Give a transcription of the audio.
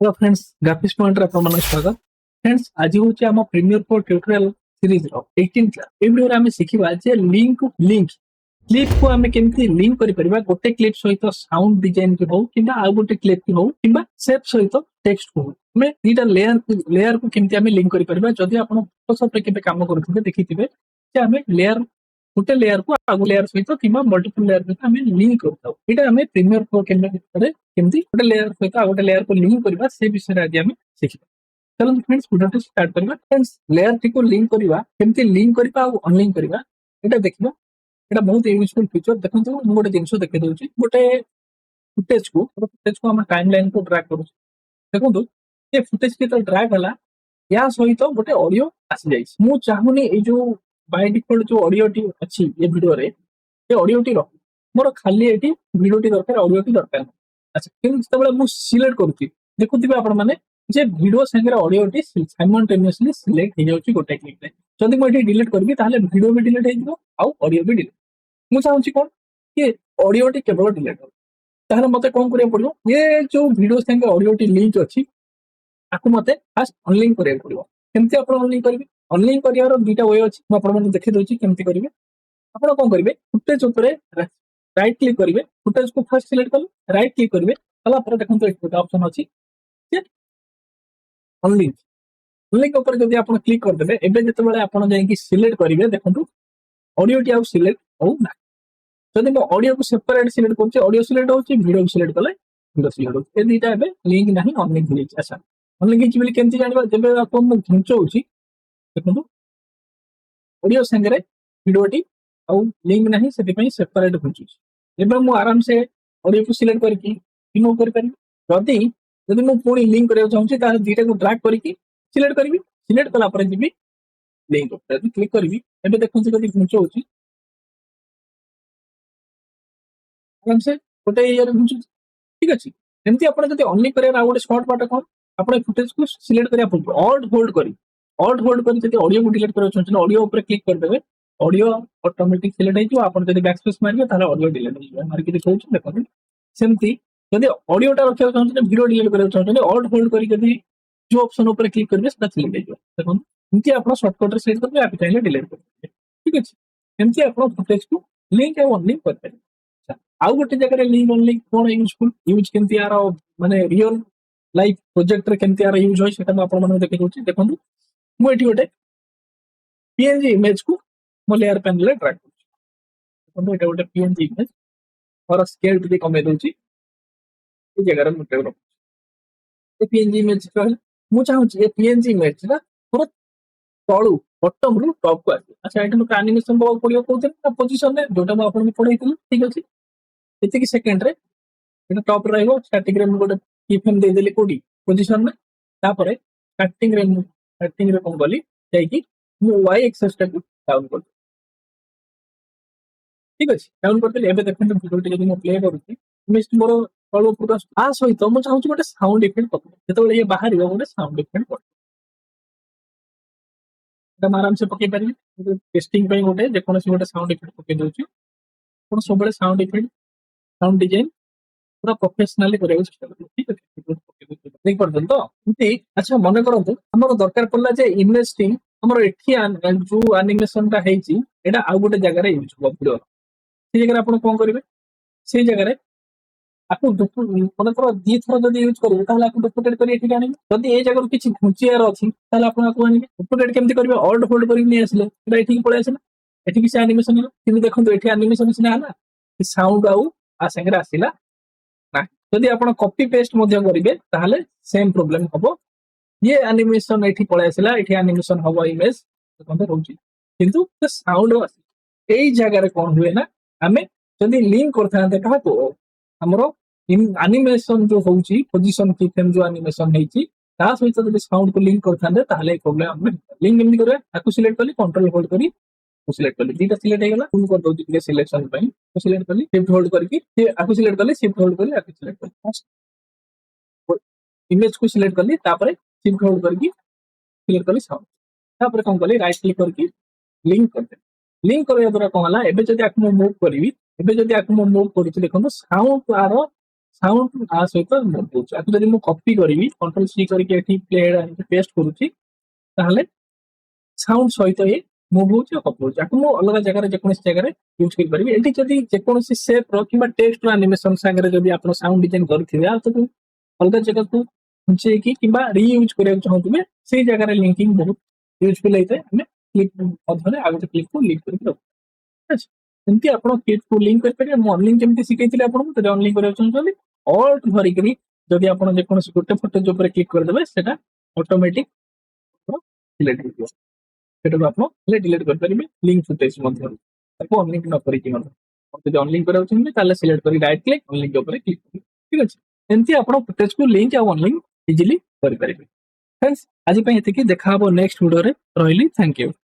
Hello friends, graphics point आपको स्वागत। Friends, आज हूँ आम premiere pro tutorial series 18 class. ए वीडियो आम शिखा जे लिंक क्लिप को आम केमती लिंक कर गोटे क्लिप सहित साउंड डिजाइन की हो कि आउ गोटे क्लिप की हो कि शेप सहित टेक्स्ट को हो आम दीटा लेयर को केमती आम लिंक कर जदि आप फोटोशॉप रे केबे काम करथिबे देखिथिबे जे आम लेयर गोटे लेयर को आगो लेयर सहित कि मल्टीपल लेयर सहित आम लिंक करथाउ। एटा आम प्रीमियर प्रो केमती गोटे लेयर सहित आ गोटे लेयर को लिंक करबा से विषय आज आम शिखिबा। चलो फ्रेंड्स, वीडियो स्टार्ट करबा। फ्रेंड्स, लेयर टी को लिंक करबा केमती लिंक करबा आ अनलिंक करबा एटा देखिबा। एटा बहुत यूजफुल फीचर। देखंतु मु गोटे जिंस देखै दउची। गोटे फुटेज को हम टाइमलाइन को ड्रैग करू। देखंतु ये फुटेज के तो ड्रैग हला या सहित गोटे ऑडियो आसी जाई। मु चाहुनी ए जो बाय डिफॉल्ट जो ऑडियो टी अछि ये वीडियो रे ये ऑडियो टी रख मोर खाली एटी वीडियो टी दरकार ऑडियो टी दरकार। अच्छा, किंतु जतबेला मु सिलेक्ट करूची देखुथिबे आपण माने जे वीडियो संगे ऑडियो टी साइमल्टेनियसली सिलेक्ट हे जाउची गोटे क्लिक रे। जदि मु एटी डिलीट करबी ताहले वीडियो भी डिलीट हे जिवो आ ऑडियो भी डिलीट। मु चाहूची कोन कि ऑडियो टी केवल डिलीट हो। ताहले मते कोन करिया पड़ियो, ये जो वीडियो संगे ऑडियो टी लिंक अछि आकु मते फास्ट अनलिंक करिया पड़ियो। केमती आपण अनलिंक करबी? अनलिंक करियार दुटा वे अछि। मु आपण माने देखि दउची केमती करिवे। आपण कोन करिवे, फुटेज ऊपरे राइट क्लिक करिवे। फुटेज को फर्स्ट सिलेक्ट कले राइट क्लिक करिवे। कला पर देखंतु एक ऑप्शन अछि जे अनलिंक। अनलिंक ऊपर जदि आपण क्लिक कर देबे एबे जतबेले आपण जाई कि सिलेक्ट करिवे देखंतु ऑडियो टी आ सिलेक्ट हो ना। जदि मो ऑडियो को सेपरेट सिलेक्ट करछि ऑडियो सिलेक्ट होछि, वीडियो सिलेक्ट कले वीडियो सिलेक्ट होछि। ए दुटा एबे लिंक नाही अनलिंक होछि। अच्छा, अनलिंक हिच बोली केमती जानिबा? जेबे आपण मु घुंचौछि देखंतु ऑडियो संगे वीडियो टी आ लिंक नाही सेति पई सेपरेट घुंचुछि। एबे मु आराम से ऑडियो को सिलेक्ट करके रिमूव कर पारि। जदि जदि मु पुणी लिंक करियो चाहूछि ताले दुटा को ड्रैग करके सिलेक्ट करबी। सिलेक्ट कला पर जिबी लिंक ऊपर क्लिक करबी। एबे देखंतु जदि घुंचौछि आराम से गोटे इयर घुंचुछि। ठीक अछि। एमती आपण जदि अनलिंक करिया आ गोटे शॉर्ट बाटा कोन आपण फुटेज को सिलेक्ट करिया पड़ो। ऑल्ट होल्ड करी जदि ऑडियो को डिलीट करियो चाहूछि ऑडियो ऊपर क्लिक कर देबे ऑडियो ऑटोमेटिक सिलेक्ट हे जो। आपण जदि बैक स्पेस मारिबे ताले ऑडियो डिलीट हो जिवो। मार के देखौछि देखो सेमती जदि ऑडियो टा रखियो चाहूछि वीडियो डिलीट करियो चाहूछि ऑल्ट होल्ड करी जदि जो ऑप्शन ऊपर क्लिक करबे सेटा सिलेक्ट हे जो। देखो एमती आपण शॉर्टकट रे सिलेक्ट करबे आप चाहिले डिलीट करबे। ठीक अछि। एमती आपण फुटेज को लिंक और अनलिंक कर पारे। आउ गोटे जगह लिंक अनलिंक कोन यूजफुल यूज केमती यार माने रियल लाइफ प्रोजेक्ट रे केमती यार यूज होय सेटा म आपण माने देखै दोछि। देखंतु मु एठी गोटे पीएनजी इमेज को मो लेयर पैनल रे ड्रैग करूछि। देखंतु एटा गोटे पीएनजी इमेज और स्केल टिके कमे दोछि। ए जगह रे मुटे रो ए पीएनजी इमेज कहल मु चाहूछि ए पीएनजी इमेज ना पूरा तळु बॉटम रु टॉप को आसी। अच्छा, एटा मते एनिमेशन बो पडियो कोते ना पोजीशन रे जोटा म आपण पढैथिलु। ठीक अछि। एति की सेकंड रे एटा टॉप रहइबो। स्टैटिक रे मु गोटे कीफ्रेम दे देली कोडी पोजीशन में। तापरे स्टार्टिंग रे कोन बोली जाई कि मु वाई एक्सेस टा को डाउन कर। ठीक अछि। डाउन कर देली। एबे देखंतु वीडियो टी जदि मु प्ले करूची इमेज मोर तळो पूरा आ सहित मु चाहूची गोटे साउंड इफेक्ट पकड़। जेतबेले ये बाहरिबो गोटे साउंड इफेक्ट पकड़ एटा आराम से पकै पारि। टेस्टिंग पई गोटे जे कोनोसी गोटे साउंड इफेक्ट पकै दोची। कोन सबले साउंड इफेक्ट साउंड डिजाइन पूरा प्रोफेशनली करियो चेष्टा करियो। ठीक अछि। देख परदन तो एमती। अच्छा, मने करंतु हमर दरकार पड़ला जे इमेज टी हमर एठी जो एनिमेशन टा हेची एटा आ गोटे जगह रे यूज हो वीडियो। से जगह आपण कोन करिवे, से जगह रे आपु मने करो दी थरो जदी यूज करिवे ताहले आपु डुप्लिकेट करी एठी आनिबे। जदी ए जगह किछि घुंचियार अछि ताहले आपण आपु आनिबे। डुप्लिकेट केमति करिवे, ऑल्ट होल्ड करी नि आसले एटा एठी पळे आसले। एठी कि से एनिमेशन होला किनि देखंतु एठी एनिमेशन सिना हला कि साउंड आउ आ संगे आसिला ना। जदी आपण कॉपी पेस्ट मध्य करिवे ताहले सेम प्रॉब्लम हबो। ये एनिमेशन एठी पळे आसिला एठी एनिमेशन हबो इमेज देखंतु रहउची किंतु साउंड आसी एई जगह रे कोन हुए ना हमें जदी लिंक करथाते कहा को हमरो एनिमेशन जो होउची पोजीशन की फ्रेम जो एनिमेशन हेची ता सहित जदी साउंड को लिंक करथाते ताहले प्रॉब्लम हम लिंक केमति करे आकु सिलेक्ट कली कंट्रोल होल्ड करी सिलेक्ट कली दीटा सिलेक्ट हे गेला। फुल कर दोची के सिलेक्शन पई तो सिलेक्ट कली शिफ्ट होल्ड करके से आकु सिलेक्ट कली शिफ्ट होल्ड करी आकु सिलेक्ट कली फर्स्ट इमेज को सिलेक्ट कली तापरे शिफ्ट होल्ड करके सिलेक्ट कली साउंड तापरे कोन कली राइट क्लिक करके लिंक कर दे। लिंक करया द्वारा कोन हला एबे जदी आकु मूव करबी एबे जदी आकु मूव करूची देखंतु साउंड आरो ସାଉଣ୍ଡ ଆ ସହିତ ମୁଭ୍ ହଉଛି। ଆକୁ ଯଦି ମୁଁ କପି କରିବି କଣ୍ଟ୍ରୋଲ ସି କରିକି ଏଠି ପ୍ଲେ ପେଷ୍ଟ କରୁଛି ତାହେଲେ ସାଉଣ୍ଡ ସହିତ ଏ ମୁଭ୍ ହଉଛି ଆଉ କପି ହଉଛି। ଆକୁ ମୁଁ ଅଲଗା ଜାଗାରେ ଯେକୌଣସି ଜାଗାରେ ୟୁଜ କରିପାରିବି। ଏଠି ଯଦି ଯେକୌଣସି ସେପ୍ ର କିମ୍ବା ଟେକ୍ସଟ ର ଆନିମେସନ ସାଙ୍ଗରେ ଯଦି ଆପଣ ସାଉଣ୍ଡ ଡିଜାଇନ କରିଥିବେ ଆଉ ତାକୁ ଅଲଗା ଜାଗାକୁ ଘୁଞ୍ଚେଇକି କିମ୍ବା ରିୟୁଜ କରିବାକୁ ଚାହୁଁଥିବେ ସେଇ ଜାଗାରେ ଲିଙ୍କିଂ ବହୁତ ୟୁଜଫୁଲ ହେଇଥାଏ। ଆମେ କ୍ଲିକ୍ ମଧ୍ୟରେ ଆଉ ଗୋଟେ କ୍ଲିକ୍ କୁ ଲିଙ୍କ କରିକି ରଖୁ। ଠିକ ଅଛି। ଏମିତି ଆପଣ କ୍ଲିକ୍ କୁ ଲିଙ୍କ କରିପାରିବେ। ମୁଁ ଅନଲିଙ୍କ ଯେମିତି ଶିଖେଇଥିଲି ଆପଣଙ୍କୁ ଯଦି ଅନଲିଙ୍କ କରିବାକୁ ଚାହୁଁଛନ୍ତି ଅଲ୍ଟ ଧରିକିରି ଯଦି ଆପଣ ଯେକୌଣସି ଗୋଟେ ଫୁଟେଜ ଉପରେ କ୍ଲିକ୍ କରିଦେବେ ସେଟା ଅଟୋମେଟିକ ଡିଲିଟ୍ ହେଇଯିବ। ସେଟାକୁ ଆପଣ ଡିଲିଟ୍ କରିପାରିବେ ଲିଙ୍କ ଫୁଟେଜ ମଧ୍ୟରୁ ତାକୁ ଅନଲିଙ୍କ ନ କରିକି ମଧ୍ୟ। ଯଦି ଅନଲିଙ୍କ କରିବାକୁ ଚାହିଁବେ ତାହେଲେ ସିଲେକ୍ଟ କରି ରାଇଟ୍ କ୍ଲିକ୍ ଅନଲିଙ୍କ ଉପରେ କ୍ଲିକ୍ କରିବେ। ଠିକ ଅଛି। ଏମିତି ଆପଣ ଫୁଟେଜକୁ ଲିଙ୍କ ଆଉ ଅନଲିଙ୍କ ଇଜିଲି କରିପାରିବେ। ଫ୍ରେଣ୍ଡସ୍ ଆଜି ପାଇଁ ଏତିକି। ଦେଖା ହବ ନେକ୍ସଟ ଭିଡିଓରେ। ରହିଲି ଥ୍ୟାଙ୍କ ୟୁ।